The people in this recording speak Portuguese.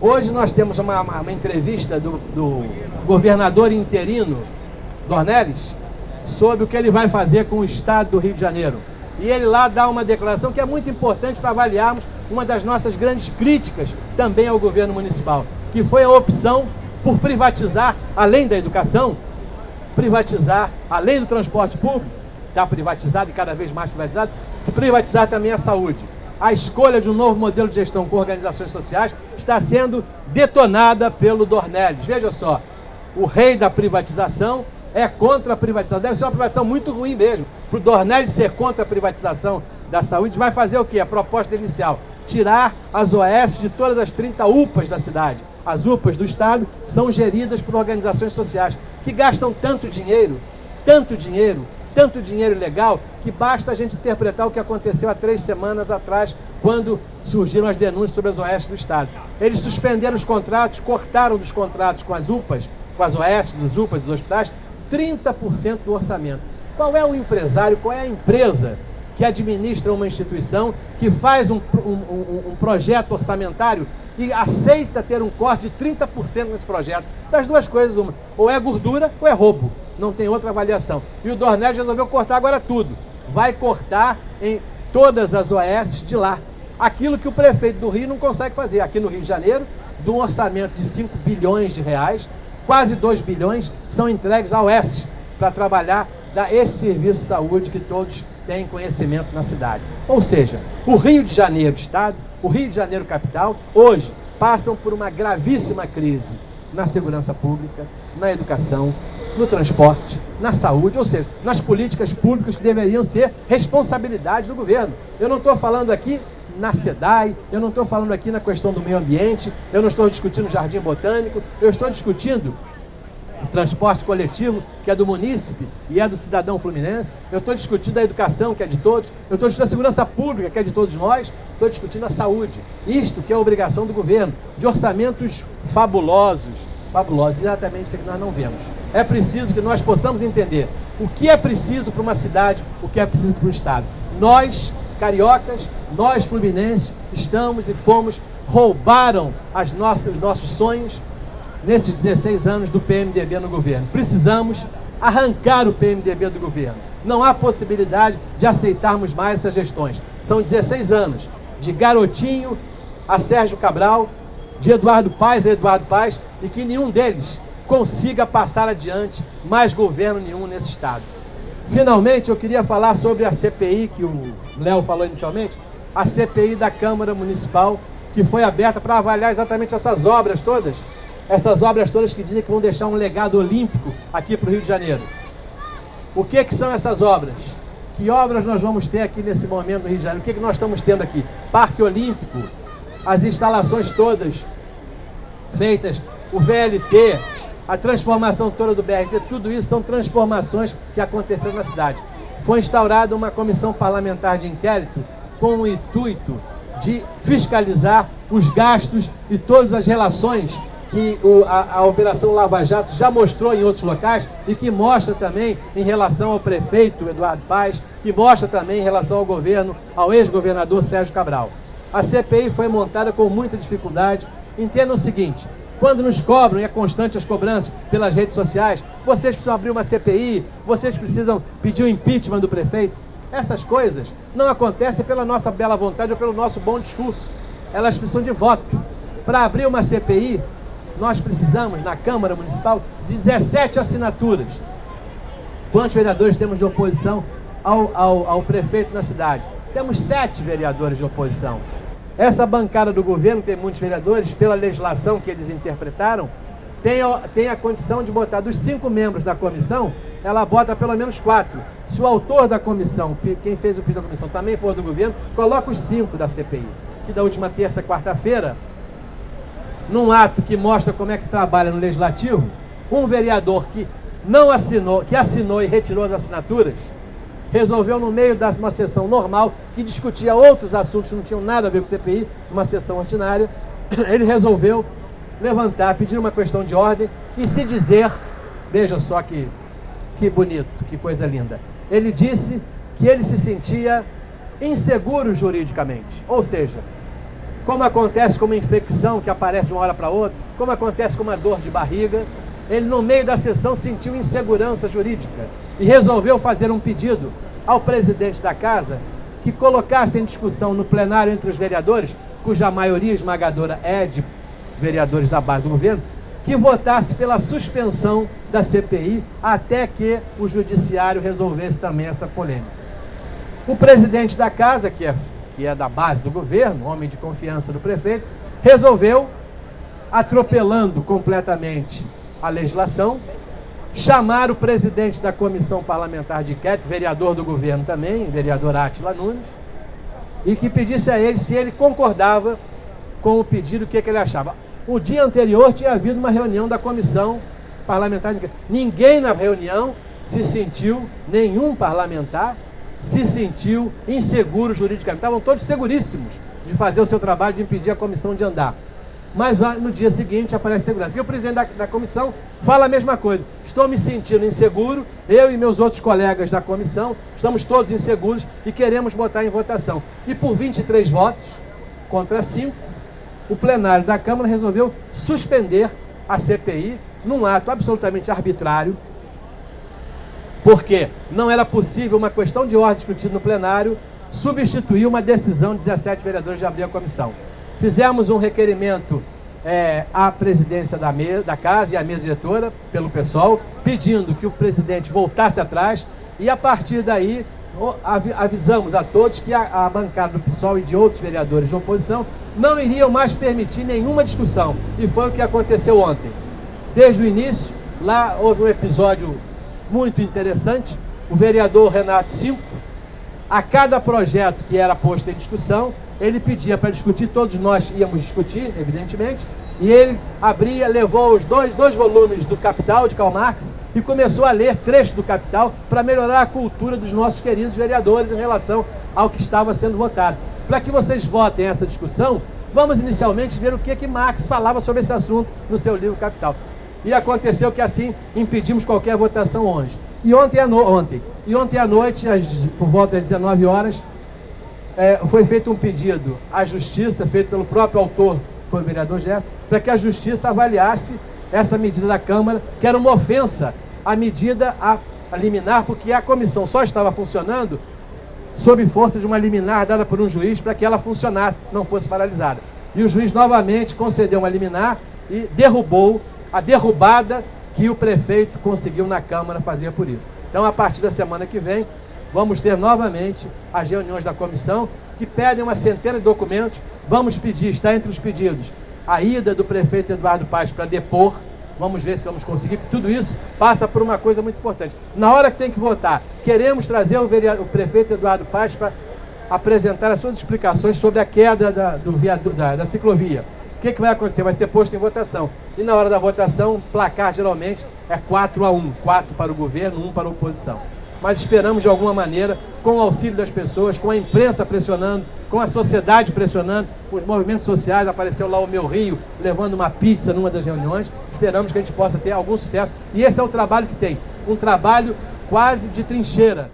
Hoje nós temos uma entrevista do governador interino, Dornelles, sobre o que ele vai fazer com o estado do Rio de Janeiro. E ele lá dá uma declaração que é muito importante para avaliarmos uma das nossas grandes críticas também ao governo municipal, que foi a opção por privatizar, além da educação, privatizar, além do transporte público, está privatizado e cada vez mais privatizado, privatizar também a saúde. A escolha de um novo modelo de gestão com organizações sociais está sendo detonada pelo Dornelles. Veja só, o rei da privatização é contra a privatização. Deve ser uma privatização muito ruim mesmo. Para o Dornelles ser contra a privatização da saúde, vai fazer o quê? A proposta inicial: tirar as OS de todas as 30 UPAs da cidade. As UPAs do Estado são geridas por organizações sociais que gastam tanto dinheiro legal, que basta a gente interpretar o que aconteceu há 3 semanas atrás, quando surgiram as denúncias sobre as OS do Estado. Eles suspenderam os contratos, cortaram dos contratos com as UPAs, com as OS, das UPAs, dos hospitais, 30% do orçamento. Qual é o empresário, qual é a empresa que administra uma instituição, que faz um projeto orçamentário e aceita ter um corte de 30% nesse projeto? Das duas coisas, uma: ou é gordura ou é roubo. Não tem outra avaliação. E o Dornelles resolveu cortar agora tudo. Vai cortar em todas as OS de lá. Aquilo que o prefeito do Rio não consegue fazer. Aqui no Rio de Janeiro, de um orçamento de 5 bilhões de reais, quase 2 bilhões são entregues à OS para trabalhar, dar esse serviço de saúde que todos têm conhecimento na cidade. Ou seja, o Rio de Janeiro Estado, o Rio de Janeiro Capital, hoje passam por uma gravíssima crise na segurança pública, na educação, no transporte, na saúde, ou seja, nas políticas públicas que deveriam ser responsabilidade do governo. Eu não estou falando aqui na SEDAI, eu não estou falando aqui na questão do meio ambiente, eu não estou discutindo o Jardim Botânico, eu estou discutindo o transporte coletivo, que é do munícipe e é do cidadão fluminense, eu estou discutindo a educação, que é de todos, eu estou discutindo a segurança pública, que é de todos nós, estou discutindo a saúde. Isto que é a obrigação do governo, de orçamentos fabulosos, exatamente isso que nós não vemos. É preciso que nós possamos entender o que é preciso para uma cidade, o que é preciso para um estado. Nós, cariocas, nós fluminenses, estamos e fomos, roubaram os nossos sonhos nesses 16 anos do PMDB no governo. Precisamos arrancar o PMDB do governo. Não há possibilidade de aceitarmos mais essas gestões. São 16 anos, de Garotinho a Sérgio Cabral, de Eduardo Paes a Eduardo Paes, e que nenhum deles consiga passar adiante mais governo nenhum nesse estado. Finalmente, eu queria falar sobre a CPI, que o Léo falou inicialmente, a CPI da Câmara Municipal, que foi aberta para avaliar exatamente essas obras todas que dizem que vão deixar um legado olímpico aqui para o Rio de Janeiro. O que são essas obras? Que obras nós vamos ter aqui nesse momento no Rio de Janeiro? O que nós estamos tendo aqui? Parque Olímpico, as instalações todas feitas, o VLT, a transformação toda do BRT, tudo isso são transformações que aconteceram na cidade. Foi instaurada uma comissão parlamentar de inquérito com o intuito de fiscalizar os gastos e todas as relações que a Operação Lava Jato já mostrou em outros locais e que mostra também em relação ao prefeito Eduardo Paes, que mostra também em relação ao governo, ao ex-governador Sérgio Cabral. A CPI foi montada com muita dificuldade. Entendam o seguinte: quando nos cobram, e é constante as cobranças pelas redes sociais, vocês precisam abrir uma CPI, vocês precisam pedir o impeachment do prefeito. Essas coisas não acontecem pela nossa bela vontade ou pelo nosso bom discurso. Elas precisam de voto. Para abrir uma CPI, nós precisamos, na Câmara Municipal, 17 assinaturas. Quantos vereadores temos de oposição ao prefeito na cidade? Temos 7 vereadores de oposição. Essa bancada do governo, tem muitos vereadores, pela legislação que eles interpretaram, tem a condição de botar dos 5 membros da comissão, ela bota pelo menos 4. Se o autor da comissão, quem fez o pedido da comissão, também for do governo, coloca os 5 da CPI. Que da última terça e quarta-feira, num ato que mostra como é que se trabalha no Legislativo, um vereador que não assinou, que assinou e retirou as assinaturas, resolveu, no meio de uma sessão normal, que discutia outros assuntos que não tinham nada a ver com o CPI, uma sessão ordinária, ele resolveu levantar, pedir uma questão de ordem e se dizer, veja só que bonito, que coisa linda, ele disse que ele se sentia inseguro juridicamente, ou seja, como acontece com uma infecção que aparece de uma hora para outra, como acontece com uma dor de barriga. Ele, no meio da sessão, sentiu insegurança jurídica e resolveu fazer um pedido ao presidente da Casa que colocasse em discussão no plenário entre os vereadores, cuja maioria esmagadora é de vereadores da base do governo, que votasse pela suspensão da CPI até que o judiciário resolvesse também essa polêmica. O presidente da Casa, que é da base do governo, homem de confiança do prefeito, resolveu, atropelando completamente a legislação, chamar o presidente da Comissão Parlamentar de Inquérito, vereador do governo também, vereador Átila Nunes, e que pedisse a ele se ele concordava com o pedido, o que ele achava. O dia anterior tinha havido uma reunião da Comissão Parlamentar de Inquérito. Ninguém na reunião se sentiu, nenhum parlamentar se sentiu inseguro juridicamente. Estavam todos seguríssimos de fazer o seu trabalho, de impedir a comissão de andar. Mas no dia seguinte aparece segurança. E o presidente da comissão fala a mesma coisa. Estou me sentindo inseguro, eu e meus outros colegas da comissão, estamos todos inseguros e queremos botar em votação. E por 23 votos contra 5, o plenário da Câmara resolveu suspender a CPI num ato absolutamente arbitrário, porque não era possível uma questão de ordem discutida no plenário substituir uma decisão de 17 vereadores de abrir a comissão. Fizemos um requerimento à presidência da Casa e à mesa diretora, pelo PSOL, pedindo que o presidente voltasse atrás e, a partir daí, avisamos a todos que a bancada do PSOL e de outros vereadores de oposição não iriam mais permitir nenhuma discussão. E foi o que aconteceu ontem. Desde o início, lá houve um episódio muito interessante. O vereador Renato Cinco, a cada projeto que era posto em discussão, ele pedia para discutir, todos nós íamos discutir, evidentemente, e ele abria, levou os dois volumes do Capital, de Karl Marx, e começou a ler trechos do Capital para melhorar a cultura dos nossos queridos vereadores em relação ao que estava sendo votado. Para que vocês votem essa discussão, vamos inicialmente ver o que Marx falava sobre esse assunto no seu livro Capital. E aconteceu que assim impedimos qualquer votação hoje. E ontem à noite, por volta das 19 horas, foi feito um pedido à Justiça, feito pelo próprio autor, foi o vereador Gerson, para que a Justiça avaliasse essa medida da Câmara, que era uma ofensa à medida a liminar, porque a comissão só estava funcionando sob força de uma liminar dada por um juiz para que ela funcionasse, não fosse paralisada. E o juiz novamente concedeu uma liminar e derrubou a derrubada que o prefeito conseguiu na Câmara fazer por isso. Então, a partir da semana que vem, vamos ter novamente as reuniões da comissão, que pedem uma centena de documentos. Vamos pedir, está entre os pedidos, a ida do prefeito Eduardo Paes para depor. Vamos ver se vamos conseguir, porque tudo isso passa por uma coisa muito importante. Na hora que tem que votar, queremos trazer o prefeito Eduardo Paes para apresentar as suas explicações sobre a queda da ciclovia. O que vai acontecer? Vai ser posto em votação. E na hora da votação, o placar geralmente é 4-1. 4 para o governo, 1 para a oposição. Mas esperamos de alguma maneira, com o auxílio das pessoas, com a imprensa pressionando, com a sociedade pressionando, com os movimentos sociais, apareceu lá o Meu Rio levando uma pizza numa das reuniões, esperamos que a gente possa ter algum sucesso. E esse é o trabalho que tem, um trabalho quase de trincheira.